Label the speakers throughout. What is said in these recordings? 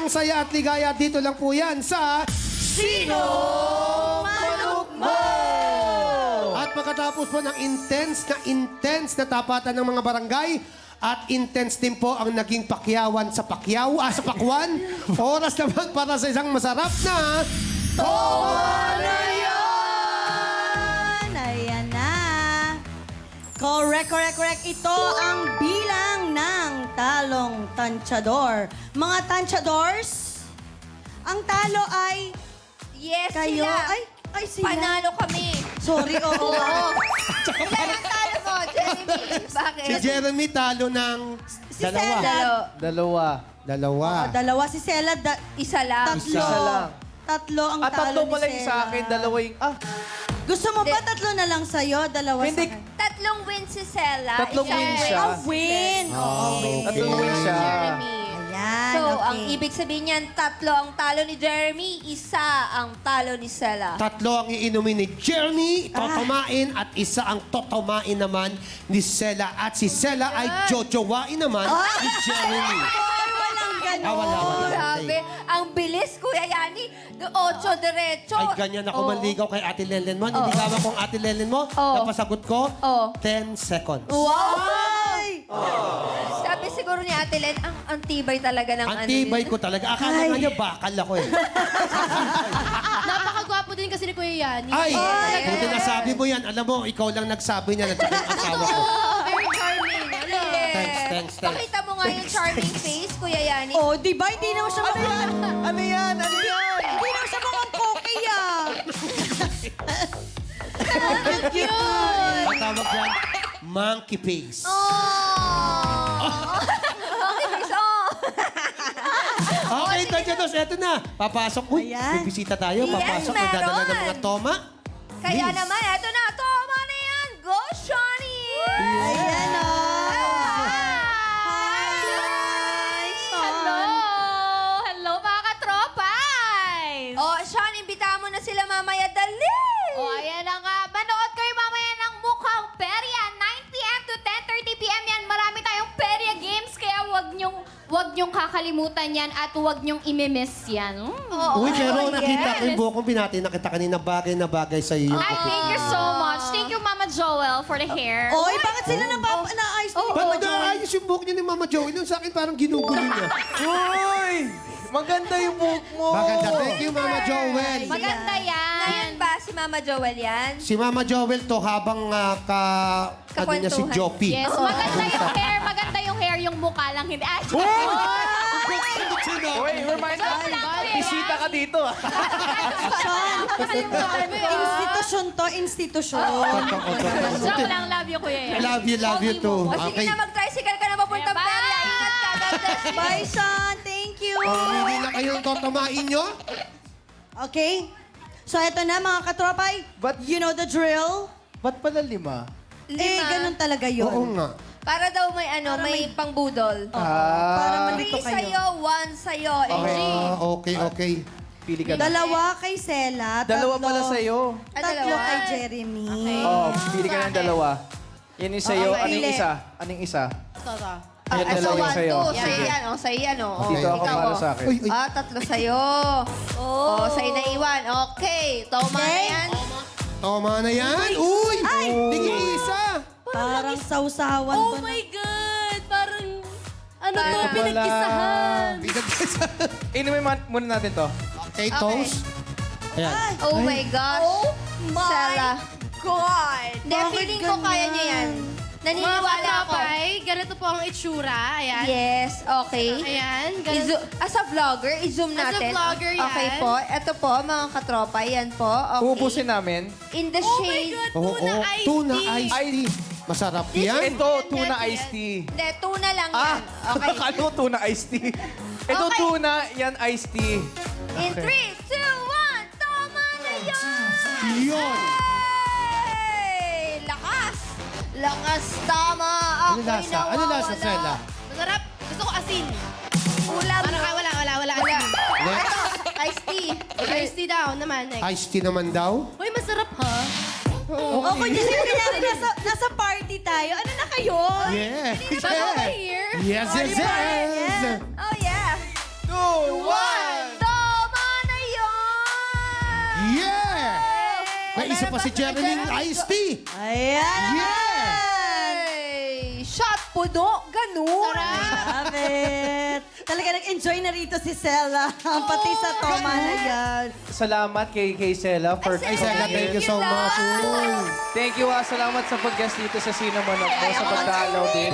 Speaker 1: ang saya at ligaya. Dito lang po yan sa
Speaker 2: Sino Manukmo?
Speaker 1: At pagkatapos po ng intense na tapatan ng mga barangay at intense din po ang naging pakyawan sa sa pakwan. Oras naman para sa isang masarap na
Speaker 2: Toma na yan! Ayan na. Correct. Ito ang bilang ng talong tansyador. Mga tansyadors, ang talo ay
Speaker 3: Yes,
Speaker 2: kayo.
Speaker 3: sila.
Speaker 2: Ay, sila.
Speaker 3: Panalo kami.
Speaker 2: Sorry, oo.
Speaker 3: Ilan ang talo mo, Jeremy? Bakit?
Speaker 1: si Jeremy talo ng
Speaker 2: Si
Speaker 1: dalawa.
Speaker 2: Sela.
Speaker 1: Dalawa.
Speaker 2: Dalawa. Si Sela,
Speaker 3: Isa lang.
Speaker 2: tatlo.
Speaker 4: Isa lang.
Speaker 2: Tatlo ang talo
Speaker 4: Tatlo
Speaker 2: ni
Speaker 4: pala yung
Speaker 2: Sela.
Speaker 4: sa akin, dalawa yung...
Speaker 2: Gusto mo ba tatlo na lang sa'yo? Dalawa
Speaker 4: Hindi.
Speaker 2: sa akin.
Speaker 3: Tatlong win si Sela.
Speaker 4: Tatlong
Speaker 3: Isang
Speaker 4: win siya.
Speaker 2: Win! Oo, win.
Speaker 4: Tatlong win siya.
Speaker 3: Jeremy.
Speaker 2: Ayan,
Speaker 3: So,
Speaker 2: okay.
Speaker 3: ang ibig sabihin niyan, tatlo ang talo ni Jeremy, isa ang talo ni Sela.
Speaker 1: Tatlo ang iinumin ni Jeremy, totomain, at isa ang totomain naman ni Sela. At si Sela ay jojowain naman ni Jeremy.
Speaker 2: Ay, walang ganon.
Speaker 1: Wala.
Speaker 3: Grabe, ang bilis, Kuya Yani. 8 diretso.
Speaker 1: Ay, ganyan ako
Speaker 3: Oh.
Speaker 1: manligaw kay Ate Lelen mo. Niligawan ko ang Ate Lelen mo.
Speaker 3: Oh.
Speaker 1: Napasagot ko,
Speaker 3: Oh.
Speaker 1: 10 seconds.
Speaker 3: Wow!
Speaker 2: Ay!
Speaker 3: Sabi siguro ni Ate Len, ang tibay talaga ng
Speaker 1: Ang tibay ko talaga. Akala nga niya bakal ako eh.
Speaker 5: Napakagwapo din kasi ni Kuya Yani.
Speaker 1: Ay! Buti nasabi mo yan. Alam mo, ikaw lang nagsabi niya at saka yung asawa ko.
Speaker 5: Very charming. Ano?
Speaker 1: Thanks.
Speaker 3: Pakita mo nga yung charming face, Kuya Yani.
Speaker 2: Oh, di ba? Hindi naman siya mukhang...
Speaker 4: Ano yan?
Speaker 2: Hindi naman siya mukhang koki, ah.
Speaker 1: Ang tawag dyan, monkey face.
Speaker 3: Oh! Okay, face, oh!
Speaker 1: Okay, Tanyados, eto na. Papasok. Uy,
Speaker 2: Ayan.
Speaker 1: may bisita tayo.
Speaker 3: Yes,
Speaker 1: Papasok, magdadala ng mga
Speaker 3: meron.
Speaker 1: toma.
Speaker 3: Kaya
Speaker 1: Please.
Speaker 3: naman, eto na, tama na yan! Go, Shani!
Speaker 2: Ayan, oh.
Speaker 3: Hi!
Speaker 5: Hello! Hello, mga katropay!
Speaker 3: Oh, Sean, imbitahan mo na sila mamaya. Dali!
Speaker 5: Oh, ayan na nga. Manood kayo mamaya ng Mukhang Perya. 9 p.m. to 10:30 p.m. yan. Marami tayong Perya games, kaya wag nyong kakalimutan yan at wag nyong imimiss yan.
Speaker 3: Oo,
Speaker 1: Uy, pero
Speaker 3: yes.
Speaker 1: nakita ko yung buhok mo, binati na kita kanina, bagay na bagay sa iyo.
Speaker 5: Ay, thank you so much. Thank you, Mama Joel, for the hair.
Speaker 2: Oy, bakit sila naayos ni
Speaker 1: Ba't nag-aayos yung buhok niya ni Mama Joey? Nung sa akin parang ginugulo niya.
Speaker 4: Uy! Maganda yung buhok mo.
Speaker 1: Maganda. Thank you, Mama Joel.
Speaker 5: Maganda yan.
Speaker 3: Ngayon ba si Mama Joel yan?
Speaker 1: Si Mama Joel to habang ano niya si
Speaker 3: Kakwentuhan.
Speaker 1: Joppy.
Speaker 5: Yes, maganda yung hair. Maganda yung hair, yung mukha lang hindi. Ay,
Speaker 4: Uy, remind
Speaker 5: Joke lang, Kuya
Speaker 4: Bisita ka dito.
Speaker 2: Institusyon to, institusyon.
Speaker 5: Joke lang, love you, Kuya Yan.
Speaker 1: Love you too.
Speaker 3: O sige
Speaker 1: Okay.
Speaker 3: na, mag-tricycle ka na papuntang
Speaker 5: Bye!
Speaker 3: Perya. Ingat ka. God bless you.
Speaker 2: Bye, Sean. Thank you.
Speaker 1: Hindi na kayong totomain nyo?
Speaker 2: Okay? So, eto na, mga katropay.
Speaker 4: But-
Speaker 2: You know the drill?
Speaker 4: Ba't pala 5?
Speaker 2: Eh, ganun talaga yun.
Speaker 1: Oo nga.
Speaker 3: Para daw may may pangbudol.
Speaker 2: Para
Speaker 3: Three
Speaker 2: malito kayo.
Speaker 3: sa'yo, one sa'yo.
Speaker 1: Okay.
Speaker 4: Pili ka na.
Speaker 2: Dalawa kay Sela.
Speaker 4: Dalawa pala sa'yo.
Speaker 2: Tatlo
Speaker 3: dalawa.
Speaker 2: kay Jeremy.
Speaker 4: Oo, pili ka ng dalawa. Yan yung sa'yo.
Speaker 2: Okay,
Speaker 4: Anong
Speaker 2: pili.
Speaker 4: isa? Anong isa? Yan
Speaker 3: So,
Speaker 4: dalawa yung
Speaker 3: one,
Speaker 4: sa'yo.
Speaker 3: two.
Speaker 4: Sige.
Speaker 3: Sa'yo yan. O, sa'yo yan. O.
Speaker 4: Dito ako
Speaker 3: Ikaw,
Speaker 4: para
Speaker 3: o.
Speaker 4: sa akin.
Speaker 1: Uy,
Speaker 3: Tatlo sa'yo. Oh. Sa'yo na iwan. Okay. Toma na
Speaker 2: Okay.
Speaker 3: yan.
Speaker 1: Toma na yan. Uy! Tingin isa.
Speaker 2: Parang sausawan
Speaker 5: Oh
Speaker 2: to na.
Speaker 5: my God! Parang, ano to,
Speaker 4: Ito pala.
Speaker 5: pinagkisahan.
Speaker 4: Inumin muna natin to.
Speaker 1: Okay, toast. Ayan.
Speaker 3: Oh my gosh.
Speaker 2: Oh my
Speaker 3: Sela.
Speaker 2: God!
Speaker 3: Hindi, feeling ko kaya niya yan.
Speaker 5: Mga
Speaker 3: Naniniwala ako.
Speaker 5: katapay, ganito po ang itsura. Ayan.
Speaker 3: Yes, okay.
Speaker 5: Ayan, ganito.
Speaker 3: As a vlogger, i-zoom
Speaker 5: As a
Speaker 3: natin.
Speaker 5: vlogger, yan.
Speaker 3: Okay po. Ito po, mga katropa. Yan po. Okay.
Speaker 4: Uubusin namin.
Speaker 3: In the
Speaker 5: Oh my
Speaker 3: shade.
Speaker 5: God,
Speaker 1: Oo,
Speaker 5: tuna iced
Speaker 1: tuna
Speaker 5: tea.
Speaker 1: iced tea. Masarap yan.
Speaker 4: Ito, tuna iced tea.
Speaker 3: Hindi, tuna lang yan. Okay.
Speaker 4: Akala ko tuna iced tea. Ito
Speaker 3: Okay.
Speaker 4: tuna, yan iced tea.
Speaker 3: In 3, 2, 1, tama na yan!
Speaker 1: Yun.
Speaker 3: Hey! Lakas! Lakas, tama!
Speaker 1: Ano
Speaker 3: Ako'y
Speaker 1: lasa? Ano lasa,
Speaker 3: nawawala.
Speaker 1: Sela?
Speaker 5: Masarap. Gusto ko asin.
Speaker 3: Ulam.
Speaker 5: Wala.
Speaker 3: Wala.
Speaker 1: Next.
Speaker 3: Ito, iced tea.
Speaker 5: Iced tea daw naman. Next.
Speaker 1: Iced tea naman daw.
Speaker 5: Uy, masarap ha?
Speaker 2: Okay, kasi kunyari nasa party tayo. Ano na kayo?
Speaker 1: Yeah.
Speaker 5: Bago ka here?
Speaker 1: Yes.
Speaker 3: Oh, yeah. Tama na yan!
Speaker 1: Yeah! May isa pa si Jeremy Ice Tea.
Speaker 2: Ayan!
Speaker 3: Ay, shot pudo, ganun.
Speaker 2: Love it! Talaga nag-enjoy na rito si Sela. Pati sa Toma na yan.
Speaker 4: Salamat kay Sela for
Speaker 1: Ay, Sela, thank you so much.
Speaker 4: Thank you, salamat sa pag-guest dito sa Sino Manok mo, sa pagdalaw din.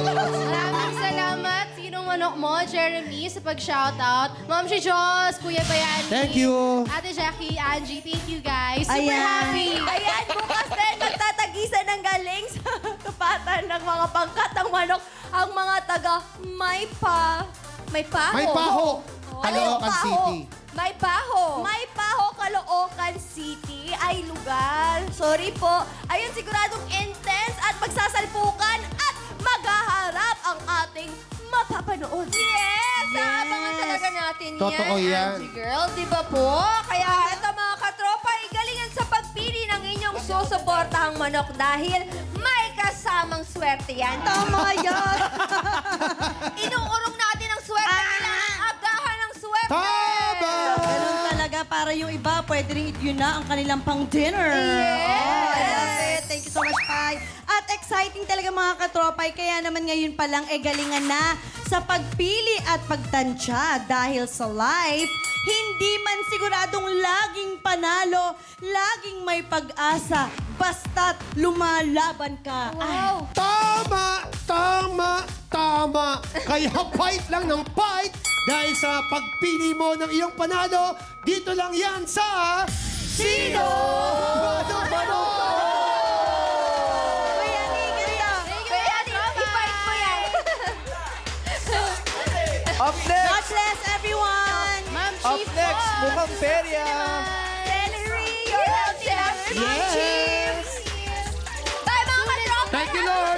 Speaker 5: Salamat, sinong manok mo, Jeremy, sa pag-shoutout. Ma'am si Jos, Kuya Bayani.
Speaker 1: Thank you.
Speaker 5: Ate Jackie, Angie, thank you guys. Super
Speaker 2: Ayan.
Speaker 5: happy.
Speaker 3: Ayan, bukas din magtatagisan ng galing sa tupatan ng mga pangkat ng manok ang mga taga May Paho.
Speaker 1: May Paho, Caloocan
Speaker 3: Paho.
Speaker 1: City.
Speaker 3: May Paho, Caloocan City ay lugar. Sorry po. Ayun, siguradong intense at magsasalpukan at maghaharap ang ating mapapanood. Yes! Aabangan talaga natin
Speaker 1: Totoo yan.
Speaker 3: Angie Girl, di ba po? Kaya ito mga katropa, igalingan sa pagpili ng inyong susuportahang manok dahil may kasamang swerte yan.
Speaker 2: Tama yan!
Speaker 3: Inuurong natin ang swerte nila. Agahan ng swerte.
Speaker 1: Tama!
Speaker 2: Ganun talaga, para yung iba, pwede rin yun na ang kanilang pang-dinner.
Speaker 3: Yes!
Speaker 2: Oh, I love it. Thank you so much, Pai. At exciting talaga mga katropay, kaya naman ngayon pa lang galingan na sa pagpili at pagtansya dahil sa life, hindi man siguradong laging panalo, laging may pag-asa, basta't lumalaban ka. Ay,
Speaker 1: Tama. Kaya fight lang ng fight dahil sa pagpili mo ng iyong panalo, dito lang yan sa Sino Manok!
Speaker 2: Kuya Nigel lang.
Speaker 3: Kaya i-fight mo yan.
Speaker 4: Up next!
Speaker 2: God bless everyone!
Speaker 5: Ma'am
Speaker 4: Up
Speaker 5: Chief
Speaker 4: next,
Speaker 5: po.
Speaker 4: Mukhang Perya!
Speaker 3: Celery, your healthy life.
Speaker 1: Yes!
Speaker 3: Bye mga katropa!
Speaker 1: Thank you, Lord!